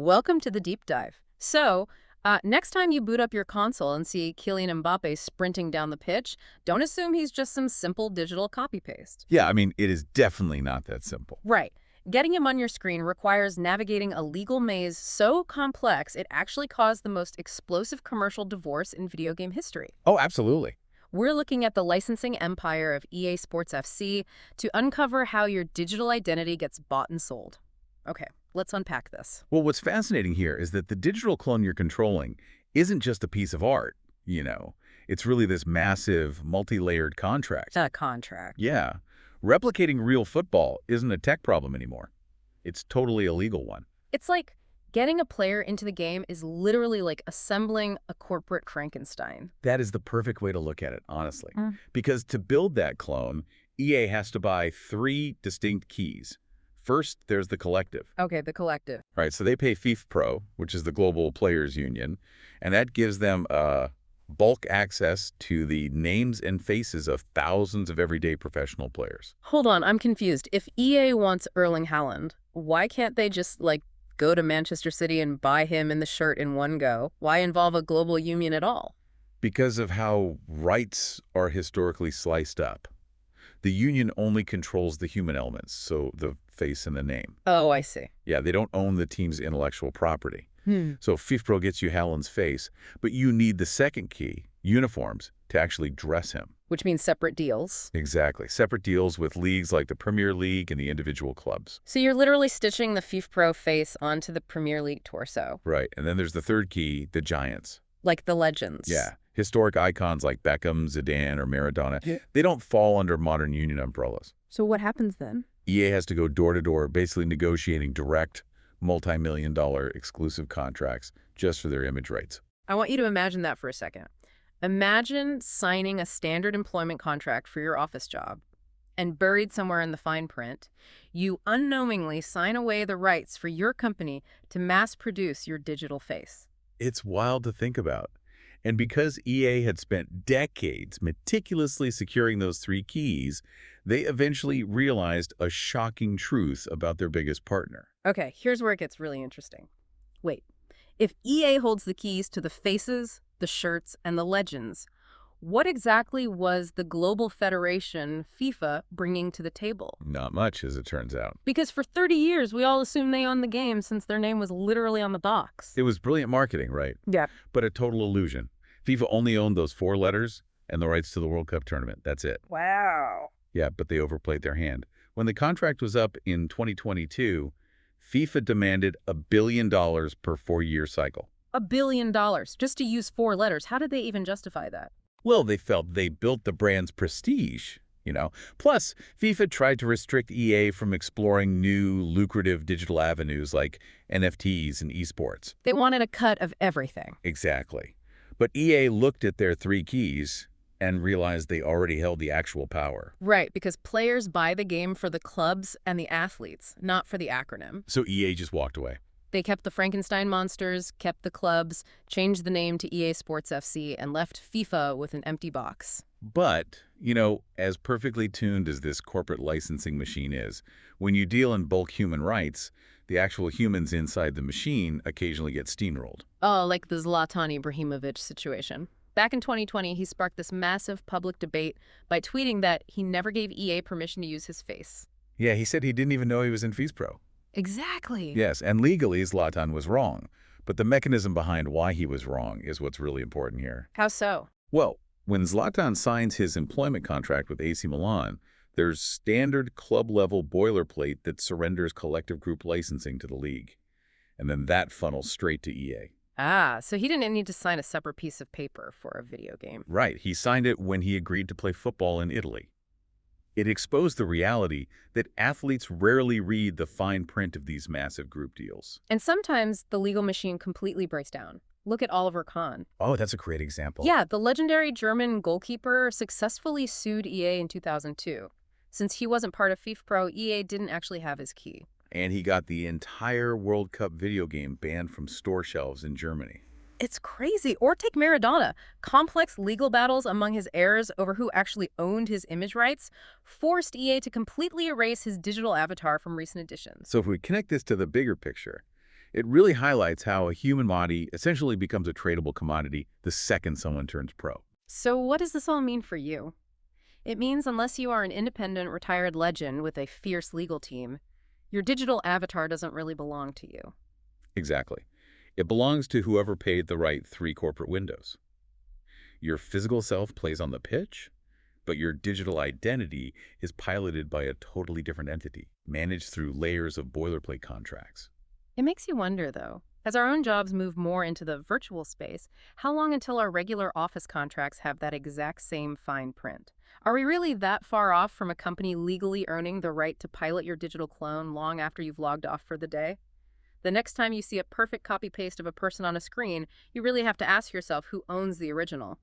Welcome to the deep dive. Next time you boot up your console and see Kylian Mbappe sprinting down the pitch, don't assume he's just some simple digital copy-paste. Yeah, I mean, it is definitely not that simple. Right. Getting him on your screen requires navigating a legal maze so complex it actually caused the most explosive commercial divorce in video game history. Oh, absolutely. We're looking at the licensing empire of EA Sports FC to uncover how your digital identity gets bought and sold. Okay, let's unpack this. Well, what's fascinating here is that the digital clone you're controlling isn't just a piece of art. It's really this massive, multi-layered contract. A contract. Yeah. Replicating real football isn't a tech problem anymore. It's totally a legal one. It's like getting a player into the game is literally like assembling a corporate Frankenstein. That is the perfect way to look at it, honestly. Mm. Because to build that clone, EA has to buy 3 distinct keys. First, there's the collective. Okay, the collective. Right, so they pay FIFPRO, which is the Global Players Union, and that gives them bulk access to the names and faces of thousands of everyday professional players. Hold on, I'm confused. If EA wants Erling Haaland, why can't they just, go to Manchester City and buy him in the shirt in one go? Why involve a global union at all? Because of how rights are historically sliced up. The union only controls the human elements, so the face and the name. Oh, I see. Yeah, they don't own the team's intellectual property. So FIFPRO gets you Haaland's face, but you need the second key, uniforms, to actually dress him. Which means separate deals. Exactly. Separate deals with leagues like the Premier League and the individual clubs. So you're literally stitching the FIFPRO face onto the Premier League torso. Right. And then there's the third key, the giants. Like the legends. Yeah. Historic icons like Beckham, Zidane, or Maradona, they don't fall under modern union umbrellas. So what happens then? EA has to go door to door, basically negotiating direct, multi-million-dollar exclusive contracts just for their image rights. I want you to imagine that for a second. Imagine signing a standard employment contract for your office job, and buried somewhere in the fine print, you unknowingly sign away the rights for your company to mass produce your digital face. It's wild to think about. And because EA had spent decades meticulously securing those 3 keys, they eventually realized a shocking truth about their biggest partner. Okay, here's where it gets really interesting. Wait, if EA holds the keys to the faces, the shirts, and the legends, what exactly was the global federation, FIFA, bringing to the table? Not much, as it turns out. Because for 30 years, we all assumed they owned the game since their name was literally on the box. It was brilliant marketing, right? Yeah. But a total illusion. FIFA only owned those 4 letters and the rights to the World Cup tournament. That's it. Wow. Yeah, but they overplayed their hand. When the contract was up in 2022, FIFA demanded $1 billion per 4-year cycle. $1 billion just to use 4 letters. How did they even justify that? Well, they felt they built the brand's prestige. Plus, FIFA tried to restrict EA from exploring new, lucrative digital avenues like NFTs and esports. They wanted a cut of everything. Exactly. But EA looked at their 3 keys and realized they already held the actual power. Right, because players buy the game for the clubs and the athletes, not for the acronym. So EA just walked away. They kept the Frankenstein monsters, kept the clubs, changed the name to EA Sports FC, and left FIFA with an empty box. But, as perfectly tuned as this corporate licensing machine is, when you deal in bulk human rights, the actual humans inside the machine occasionally get steamrolled. Oh, like the Zlatan Ibrahimovic situation. Back in 2020, he sparked this massive public debate by tweeting that he never gave EA permission to use his face. Yeah, he said he didn't even know he was in FIFPRO. Exactly. Yes, and legally Zlatan was wrong. But the mechanism behind why he was wrong is what's really important here. How so? Well, when Zlatan signs his employment contract with AC Milan, there's standard club-level boilerplate that surrenders collective group licensing to the league. And then that funnels straight to EA. Ah, so he didn't need to sign a separate piece of paper for a video game. Right, he signed it when he agreed to play football in Italy. It exposed the reality that athletes rarely read the fine print of these massive group deals. And sometimes the legal machine completely breaks down. Look at Oliver Kahn. Oh, that's a great example. Yeah, the legendary German goalkeeper successfully sued EA in 2002. Since he wasn't part of FIFPRO, EA didn't actually have his key. And he got the entire World Cup video game banned from store shelves in Germany. It's crazy. Or take Maradona. Complex legal battles among his heirs over who actually owned his image rights forced EA to completely erase his digital avatar from recent editions. So if we connect this to the bigger picture, It really highlights how a human body essentially becomes a tradable commodity the second someone turns pro. So what does this all mean for you? It means unless you are an independent retired legend with a fierce legal team, your digital avatar doesn't really belong to you. Exactly. It belongs to whoever paid the right 3 corporate windows. Your physical self plays on the pitch, but your digital identity is piloted by a totally different entity, managed through layers of boilerplate contracts. It makes you wonder, though, as our own jobs move more into the virtual space, how long until our regular office contracts have that exact same fine print? Are we really that far off from a company legally earning the right to pilot your digital clone long after you've logged off for the day? The next time you see a perfect copy-paste of a person on a screen, you really have to ask yourself who owns the original.